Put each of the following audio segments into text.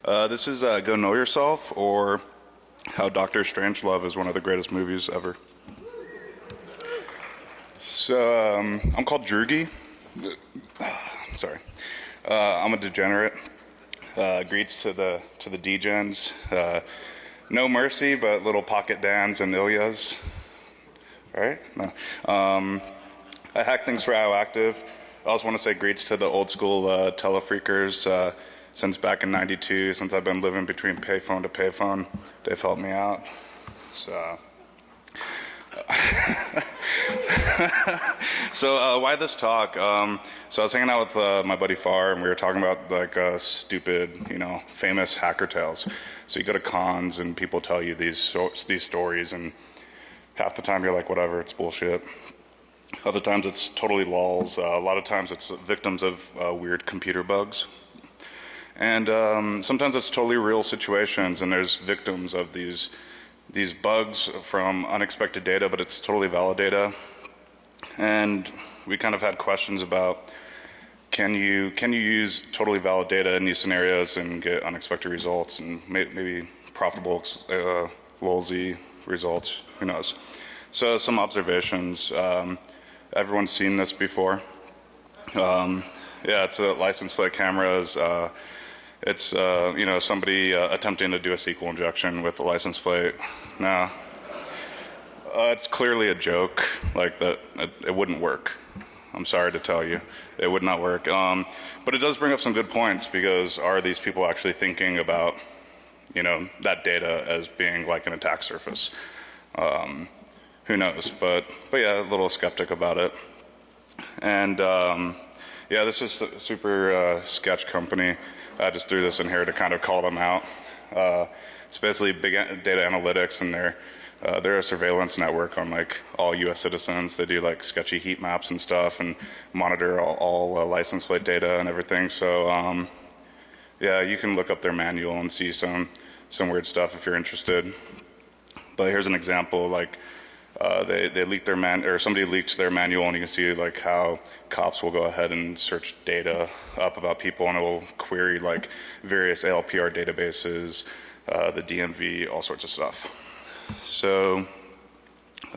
This is Go Know Yourself, or how Dr. Strangelove is one of the greatest movies ever. So, I'm called Droogie. Sorry. I'm a degenerate. Greets to the degens. No mercy, but little pocket Dans and Ilyas. Right? No. I hack things for IOActive. I also want to say greets to the old school telefreakers. Since back in '92, since I've been living between payphone to payphone, they've helped me out. So, why this talk? So I was hanging out with my buddy Far, and we were talking about like stupid, famous hacker tales. So you go to cons, and people tell you these stories, and half the time you're like, whatever, it's bullshit. Other times it's totally lulls. A lot of times it's victims of weird computer bugs. And sometimes it's totally real situations, and there's victims of these bugs from unexpected data, but it's totally valid data. And we kind of had questions about can you use totally valid data in these scenarios and get unexpected results and maybe profitable lulzy results, who knows. So some observations. Everyone's seen this before. Yeah, it's a license plate cameras. It's somebody attempting to do a SQL injection with a license plate. No, it's clearly a joke. Like that, it wouldn't work. I'm sorry to tell you, it would not work. But it does bring up some good points, because are these people actually thinking about, that data as being like an attack surface? Who knows? But yeah, a little skeptic about it. And yeah, this is a super sketch company. I just threw this in here to kind of call them out. It's basically big data analytics, and they're a surveillance network on like all U.S. citizens. They do like sketchy heat maps and stuff, and monitor all license plate data and everything. So yeah, you can look up their manual and see some weird stuff if you're interested. But here's an example. Like they leaked their somebody leaked their manual, and you can see like how cops will go ahead and search data up about people, and it will query like various ALPR databases, the DMV, all sorts of stuff. So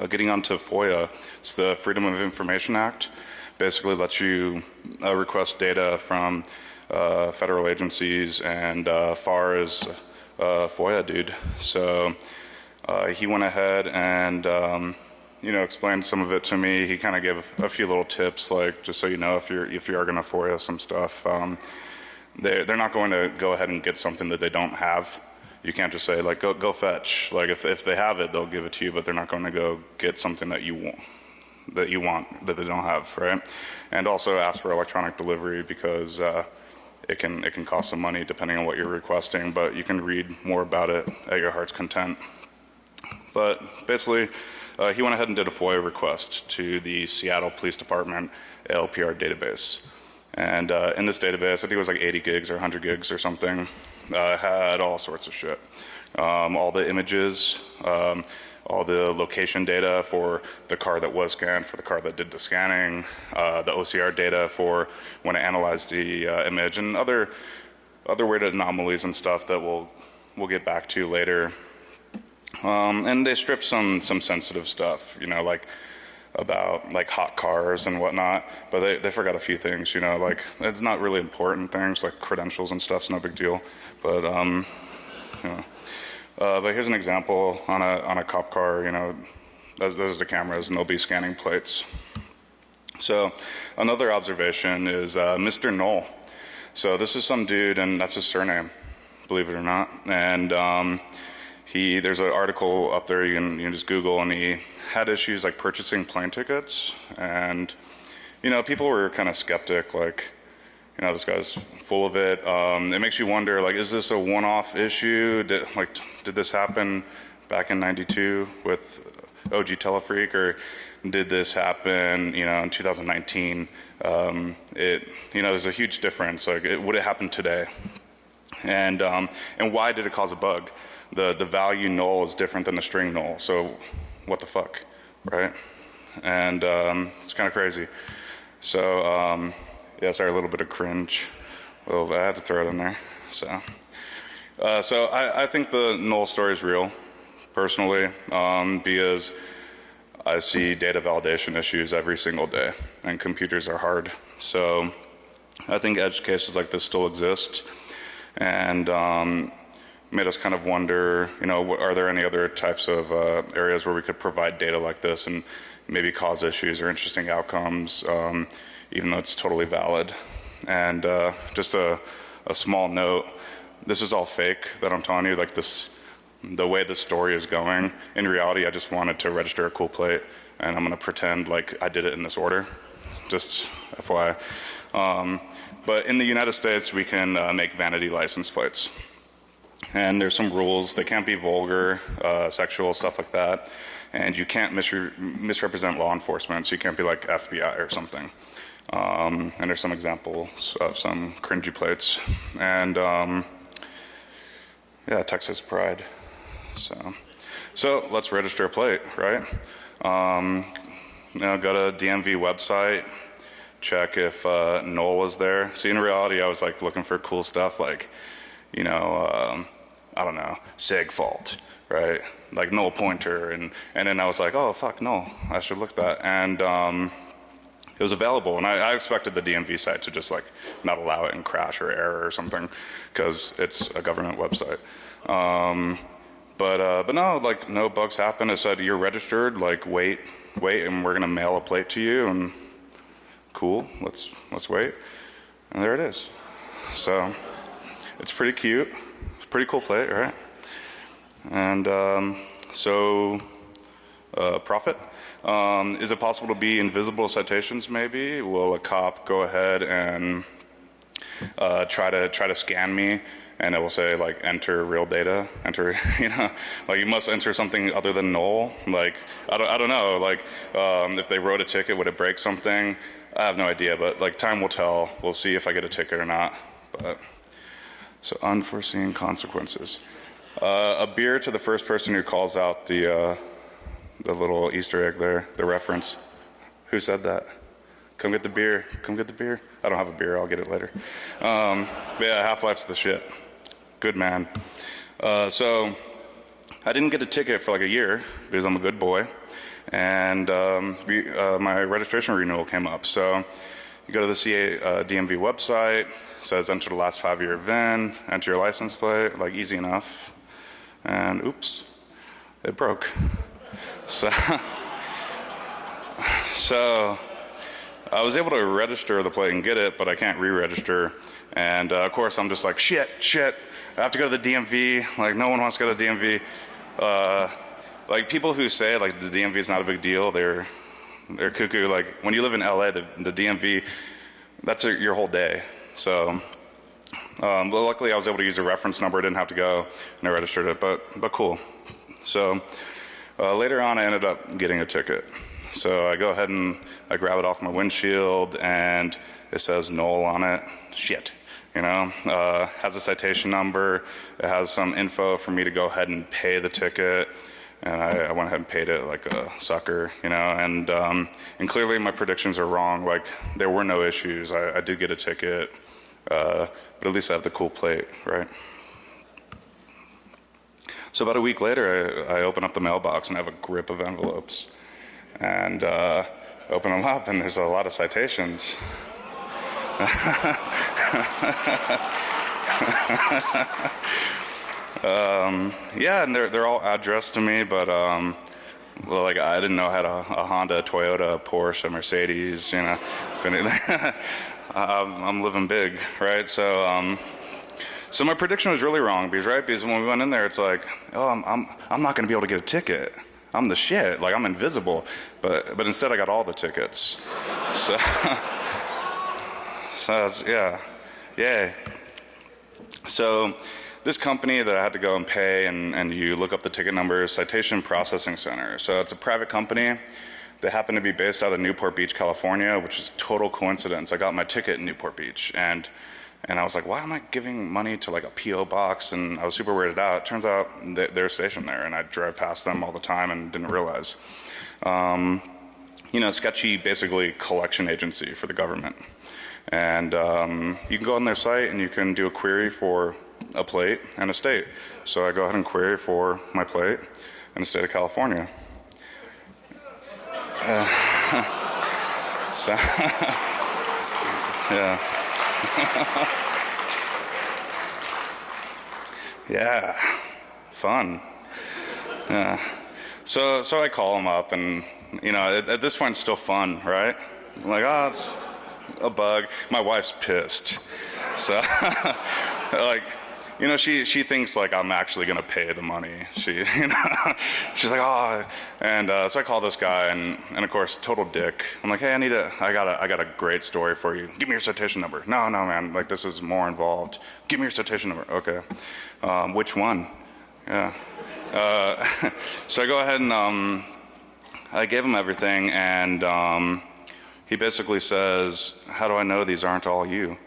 getting on to FOIA, it's the Freedom of Information Act. Basically lets you request data from federal agencies, and FAR is FOIA dude. So he went ahead and explained some of it to me. He kind of gave a few little tips, like just so you know, if you are going to FOIA some stuff, they're not going to go ahead and get something that they don't have. You can't just say like go fetch. Like if they have it, they'll give it to you, but they're not going to go get something that you want that they don't have, right? And also ask for electronic delivery, because it can cost some money depending on what you're requesting, but you can read more about it at your heart's content. But basically, he went ahead and did a FOIA request to the Seattle Police Department ALPR database. And in this database, I think it was like 80 gigs or 100 gigs or something, had all sorts of shit. All the images, all the location data for the car that was scanned, for the car that did the scanning, the OCR data for when it analyzed the image, and other weird anomalies and stuff that we'll get back to later. And they stripped some sensitive stuff, like about like hot cars and whatnot, but they forgot a few things, like it's not really important things like credentials and stuff's no big deal. But but here's an example on a cop car. Those are the cameras, and they'll be scanning plates. So another observation is Mr. NULL. So this is some dude, and that's his surname, believe it or not. And there's an article up there you can just Google, and he had issues like purchasing plane tickets, and people were kind of skeptic, like this guy's full of it. It makes you wonder, like, is this a one-off issue? Did this happen back in '92 with OG Telefreak, or did this happen in 2019? There's a huge difference. Like, would it happen today? And why did it cause a bug? The value null is different than the string null, so what the fuck, right? And it's kind of crazy. So yeah, sorry, a little bit of cringe. Well, I had to throw it in there. So So I think the NULL story is real, personally, because I see data validation issues every single day, and computers are hard. So I think edge cases like this still exist, and made us kind of wonder, are there any other types of areas where we could provide data like this and maybe cause issues or interesting outcomes, even though it's totally valid. And just a small note, this is all fake that I'm telling you, like the way the story is going. In reality, I just wanted to register a cool plate, and I'm gonna pretend like I did it in this order, just FYI. But in the United States, we can make vanity license plates. And there's some rules. They can't be vulgar, sexual, stuff like that. And you can't misrepresent law enforcement, so you can't be like FBI or something. And there's some examples of some cringy plates. And yeah, Texas pride. So let's register a plate, right? Go to DMV website, check if NULL is there. See, in reality, I was like looking for cool stuff like, I don't know, SIG fault, right? Like null pointer, and then I was like, oh fuck, no, I should look at that. And it was available, and I expected the DMV site to just like not allow it and crash or error or something, because it's a government website. But no, like no bugs happened. It said you're registered, like wait, and we're gonna mail a plate to you, and cool, let's wait. And there it is. So it's pretty cute. It's a pretty cool plate, right? And profit. Is it possible to be invisible citations maybe? Will a cop go ahead and try to scan me, and it will say like enter real data, enter, like you must enter something other than null? Like I don't know, like if they wrote a ticket, would it break something? I have no idea, but like time will tell. We'll see if I get a ticket or not. But so unforeseen consequences. A beer to the first person who calls out the little Easter egg there, the reference. Who said that? Come get the beer. Come get the beer. I don't have a beer. I'll get it later. But yeah, Half-Life's the shit. Good man. So I didn't get a ticket for like a year because I'm a good boy. And my registration renewal came up. So you go to the DMV website, says enter the last 5-year VIN, enter your license plate, like easy enough. And oops, it broke. So I was able to register the plate and get it, but I can't re-register. And of course I'm just like, shit, I have to go to the DMV. Like no one wants to go to the DMV. Like people who say like the DMV is not a big deal, they're cuckoo. Like when you live in LA, the DMV, that's your whole day. So, but luckily I was able to use a reference number. I didn't have to go, and I registered it. But cool. So later on, I ended up getting a ticket. So I go ahead and I grab it off my windshield, and it says NULL on it. Shit. Has a citation number. It has some info for me to go ahead and pay the ticket. And I went ahead and paid it like a sucker, and clearly my predictions are wrong. Like there were no issues. I did get a ticket, but at least I have the cool plate, right? So about a week later, I open up the mailbox and I have a grip of envelopes, and open them up, and there's a lot of citations. Yeah, and they're all addressed to me, but like I didn't know I had a Honda, a Toyota, a Porsche, a Mercedes, I'm living big, right? So my prediction was really wrong because when we went in there, it's like, oh, I'm not going to be able to get a ticket. I'm the shit, like I'm invisible, but instead I got all the tickets. So it's, yeah, yay. So this company that I had to go and pay, and you look up the ticket number, Citation Processing Center. So it's a private company. They happen to be based out of Newport Beach, California, which is total coincidence. I got my ticket in Newport Beach, and I was like, why am I giving money to like a P.O. box? And I was super weirded out. Turns out they're stationed there, and I drive past them all the time and didn't realize. Sketchy, basically collection agency for the government. And you can go on their site and you can do a query for a plate and a state. So I go ahead and query for my plate in the state of California. So, yeah. Yeah, fun. Yeah. So I call him up, and at this point it's still fun, right? I'm like, oh, it's a bug. My wife's pissed. So like, she thinks like I'm actually gonna pay the money. She's like, oh, and so I call this guy, and of course, total dick. I'm like, hey, I got a great story for you. Give me your citation number. No, man, like this is more involved. Give me your citation number. Okay, which one? Yeah. So I go ahead and I gave him everything, and he basically says, how do I know these aren't all you?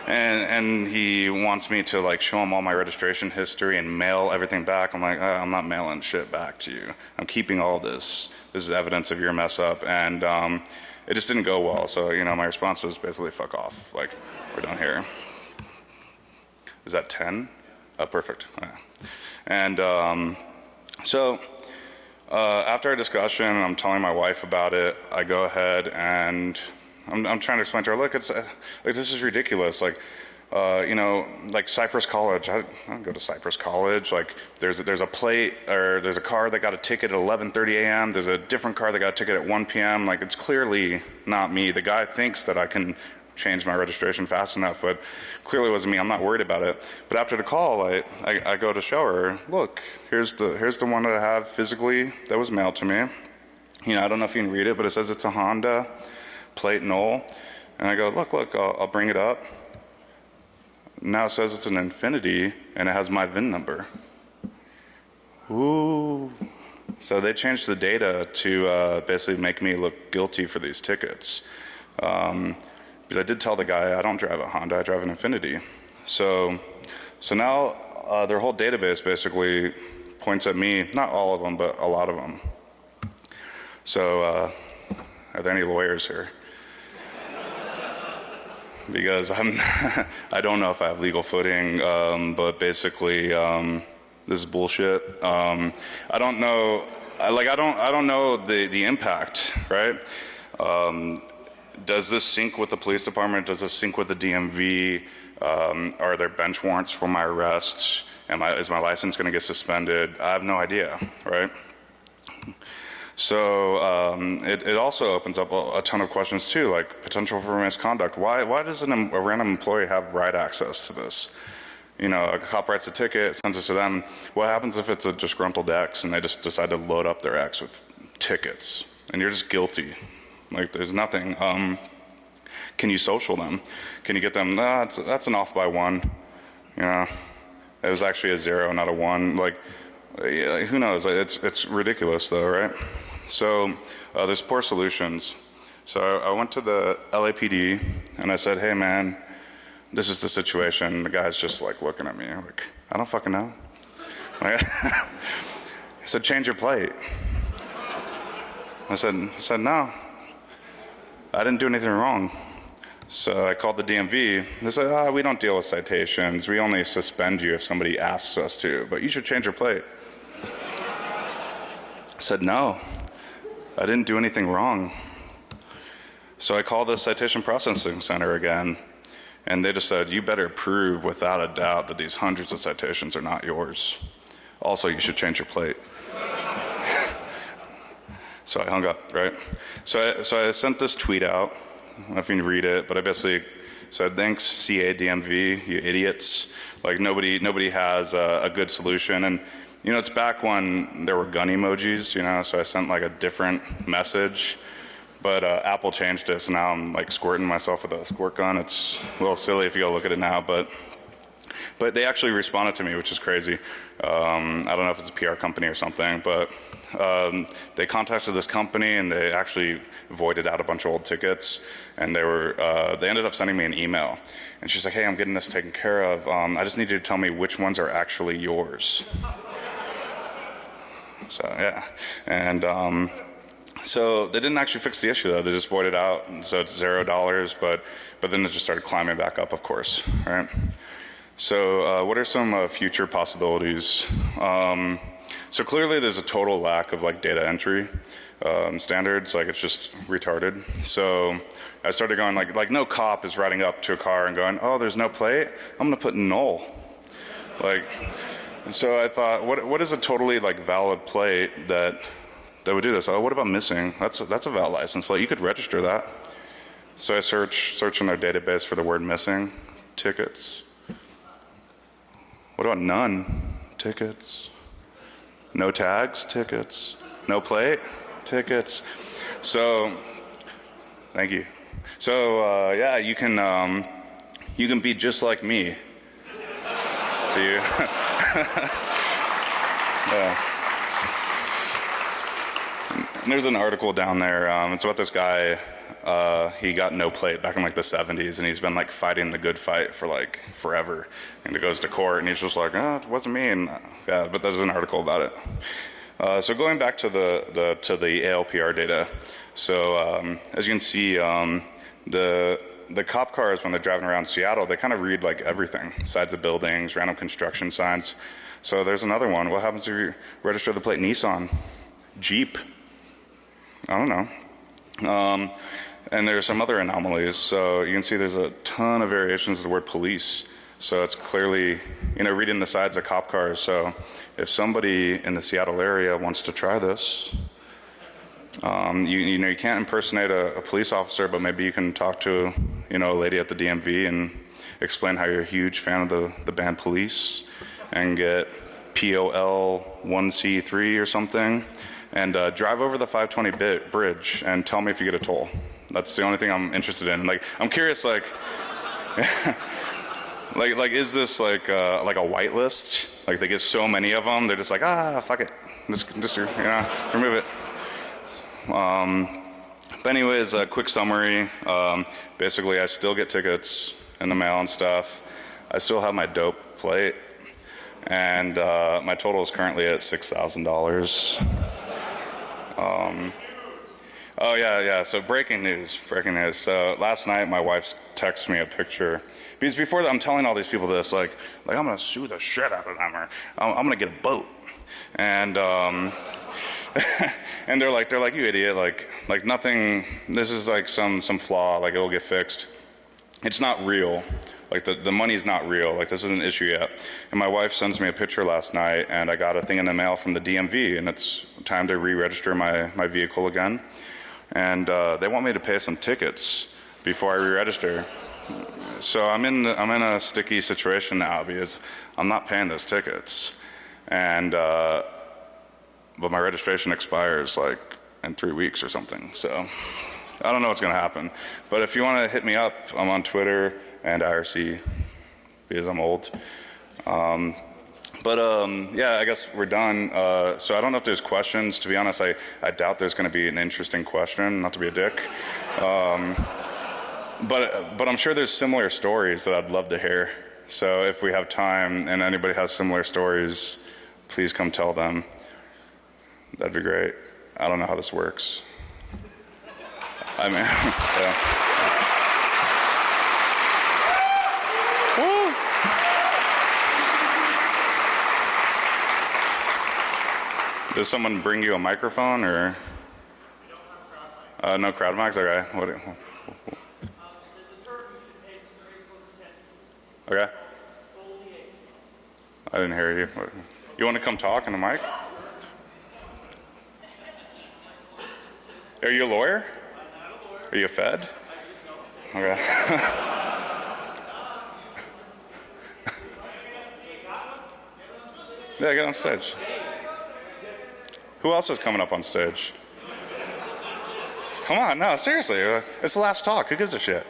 And he wants me to like show him all my registration history and mail everything back. I'm like, I'm not mailing shit back to you. I'm keeping all this. This is evidence of your mess up. And it just didn't go well. So, my response was basically, fuck off. Like, we're done here. Is that 10? Perfect. Yeah. And so after our discussion, I'm telling my wife about it. I go ahead and I'm trying to explain to her, look, it's like this is ridiculous. Like, like Cypress College. I don't go to Cypress College. Like, there's a plate, or there's a car that got a ticket at 11:30 a.m. There's a different car that got a ticket at 1 p.m. Like, it's clearly not me. The guy thinks that I can change my registration fast enough, but clearly it wasn't me. I'm not worried about it. But after the call, I go to show her, look, here's the one that I have physically that was mailed to me. I don't know if you can read it, but it says it's a Honda plate NULL. And I go, look, I'll bring it up. Now it says it's an Infinity, and it has my VIN number. Ooh. So they changed the data to basically make me look guilty for these tickets. Because I did tell the guy, I don't drive a Honda, I drive an Infinity. So now their whole database basically points at me, not all of them, but a lot of them. So are there any lawyers here? Because I don't know if I have legal footing, but basically this is bullshit. I don't know, I don't know the impact, right? Does this sync with the police department? Does this sync with the DMV? Are there bench warrants for my arrest? Is my license going to get suspended? I have no idea, right? So it also opens up a ton of questions too, like potential for misconduct. Why does a random employee have write access to this? A cop writes a ticket, sends it to them. What happens if it's a disgruntled ex and they just decide to load up their ex with tickets and you're just guilty? Like, there's nothing. Can you social them? Can you get them? That's an off by 1. It was actually a 0, not a 1. Like, who knows? It's ridiculous, though, right? So there's poor solutions. So I went to the LAPD and I said, "Hey, man, this is the situation." The guy's just like looking at me, like, I don't fucking know. Like, he said, "Change your plate." I said, "No. I didn't do anything wrong." So I called the DMV. They said, "We don't deal with citations. We only suspend you if somebody asks us to, but you should change your plate." I said, "No, I didn't do anything wrong." So I called the Citation Processing Center again, and they just said, "You better prove without a doubt that these hundreds of citations are not yours. Also, you should change your plate." So I hung up, right? So I sent this tweet out. I don't know if you can read it, but I basically said, "Thanks, CADMV, you idiots." Like, nobody has a good solution. And, it's back when there were gun emojis, so I sent like a different message. But Apple changed it, so now I'm like squirting myself with a squirt gun. It's a little silly if you go look at it now, but they actually responded to me, which is crazy. I don't know if it's a PR company or something, but they contacted this company and they actually voided out a bunch of old tickets, and they ended up sending me an email. And she's like, "Hey, I'm getting this taken care of. I just need you to tell me which ones are actually yours." So yeah, and So they didn't actually fix the issue, though. They just voided out, and so it's $0, but then it just started climbing back up, of course, right? So what are some future possibilities? So clearly there's a total lack of like data entry standards, like it's just retarded. So I started going like no cop is riding up to a car and going, oh, there's no plate? I'm gonna put NULL. Like, so I thought, what is a totally like valid plate that would do this? Oh, what about missing? That's a valid license plate. You could register that. So I search in their database for the word missing, tickets. What about none? Tickets. No tags? Tickets. No plate? Tickets. So, thank you. So, yeah, you can be just like me. Yeah. And there's an article down there. It's about this guy. He got no plate back in like the 70s, and he's been like fighting the good fight for like forever. And he goes to court, and he's just like, oh, it wasn't me. And yeah, but there's an article about it. So going back to the ALPR data. So as you can see, the cop cars, when they're driving around Seattle, they kind of read like everything: sides of buildings, random construction signs. So there's another one. What happens if you register the plate Nissan, Jeep? I don't know. And there's some other anomalies. So you can see there's a ton of variations of the word police. So it's clearly, reading the sides of cop cars. So if somebody in the Seattle area wants to try this, you can't impersonate a police officer, but maybe you can talk to, a lady at the DMV and explain how you're a huge fan of the band Police and get POL 1C3 or something. And drive over the 520 bridge and tell me if you get a toll. That's the only thing I'm interested in. Like, I'm curious, like, like is this like a whitelist? Like they get so many of them, they're just like, fuck it, just remove it. But anyways, a quick summary. Basically, I still get tickets in the mail and stuff. I still have my dope plate, and my total is currently at $6,000. Oh yeah. So breaking news. So last night my wife texted me a picture, because before I'm telling all these people this, like I'm gonna sue the shit out of them, or I'm gonna get a boat, and and they're like you idiot, like nothing. This is like some flaw, like it'll get fixed. It's not real. Like the money's not real. Like this isn't an issue yet. And my wife sends me a picture last night, and I got a thing in the mail from the DMV, and it's time to re-register my vehicle again. And they want me to pay some tickets before I re-register. So I'm in a sticky situation now, because I'm not paying those tickets, and but my registration expires like in 3 weeks or something. So I don't know what's going to happen. But if you want to hit me up, I'm on Twitter and IRC, because I'm old. Yeah, I guess we're done. So I don't know if there's questions. To be honest, I doubt there's going to be an interesting question, not to be a dick. But I'm sure there's similar stories that I'd love to hear. So if we have time and anybody has similar stories, please come tell them. That'd be great. I don't know how this works. I mean, yeah. Woo! Does someone bring you a microphone, or no crowd mics? Okay. Okay. I didn't hear you. You want to come talk in the mic? Are you a lawyer? Are you a Fed? Okay. Yeah, get on stage. Who else is coming up on stage? Come on, no, seriously. It's the last talk. Who gives a shit?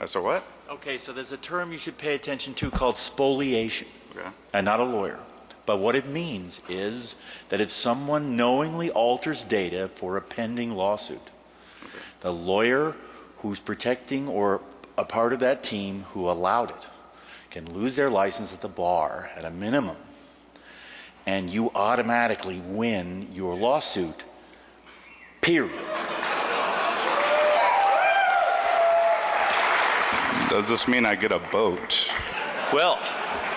So what? Okay, so there's a term you should pay attention to called spoliation. Okay. I'm not a lawyer. But what it means is that if someone knowingly alters data for a pending lawsuit, the lawyer who's protecting or a part of that team who allowed it can lose their license at the bar at a minimum and you automatically win your lawsuit. Period. Does this mean I get a boat? Well,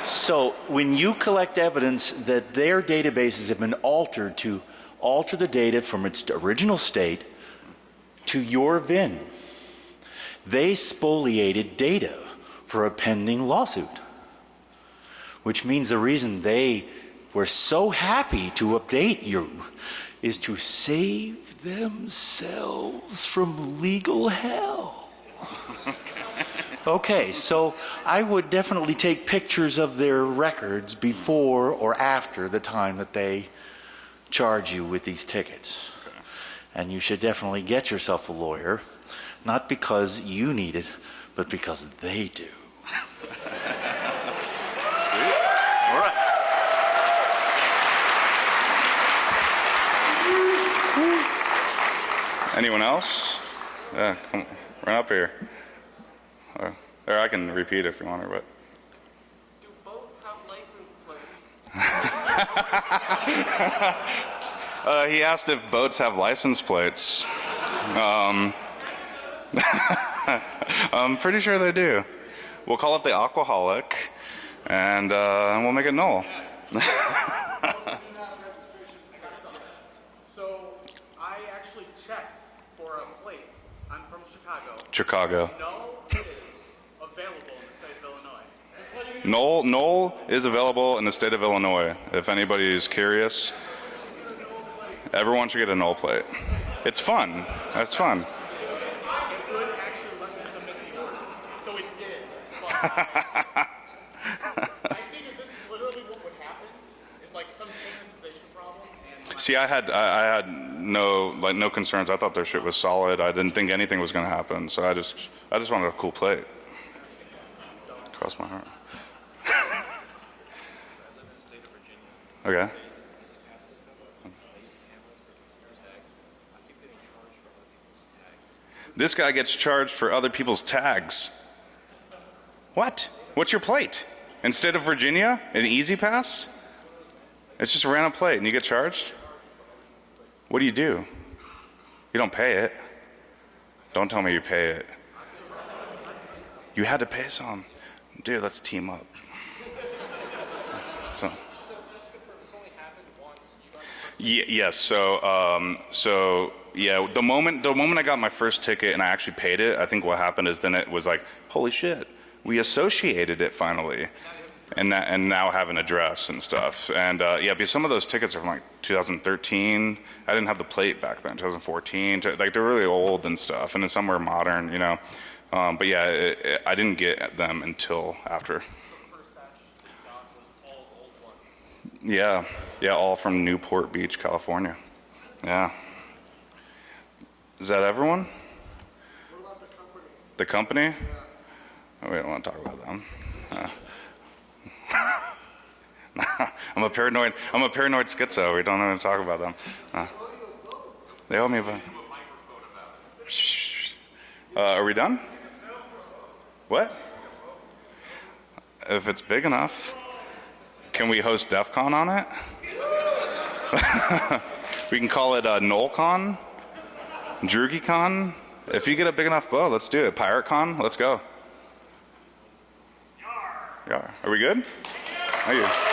so when you collect evidence that their databases have been altered to alter the data from its original state to your VIN, they spoliated data for a pending lawsuit, which means the reason they were so happy to update you is to save themselves from legal hell. Okay, so I would definitely take pictures of their records before or after the time that they charge you with these tickets. Okay. And you should definitely get yourself a lawyer, not because you need it, but because they do. All right. Anyone else? Yeah, come on, run up here. Or I can repeat if you want to, but. Do boats have license plates? He asked if boats have license plates. I'm pretty sure they do. We'll call it the Aquaholic, and we'll make it NULL. So I actually checked for a plate. I'm from Chicago. Chicago. NULL is available in the state of Illinois. Just letting you know. NULL is available in the state of Illinois. If anybody is curious, everyone should get a NULL plate. It's fun. It's fun. It would actually let me submit the order, so it did. But I figured this is literally what would happen. It's like some synchronization problem. And See, I had no concerns. I thought their shit was solid. I didn't think anything was going to happen. So I just wanted a cool plate. Cross my heart. Okay. This guy gets charged for other people's tags. What? What's your plate? Instead of Virginia, an Easy Pass? It's just a random plate and you get charged? What do? You don't pay it. Don't tell me you pay it. You had to pay some. Dude, let's team up. So. Yes. So yeah. The moment I got my first ticket and I actually paid it, I think what happened is then it was like, holy shit, we associated it finally, and now have an address and stuff. And yeah, because some of those tickets are from like 2013. I didn't have the plate back then. 2014. Like they're really old and stuff, and then some were modern, you know. But yeah, I didn't get them until after. Yeah, all from Newport Beach, California. Yeah. Is that everyone? what about the company? The company? Yeah. Oh, we don't want to talk about them. I'm a paranoid schizo. We don't want to talk about them. They owe me a Shh. Are we done? What? If it's big enough. Can we host DEF CON on it? We can call it NULLCon, DroogieCon. If you get a big enough bow, let's do it. PirateCon, let's go. Yar. Are we good? Thank you.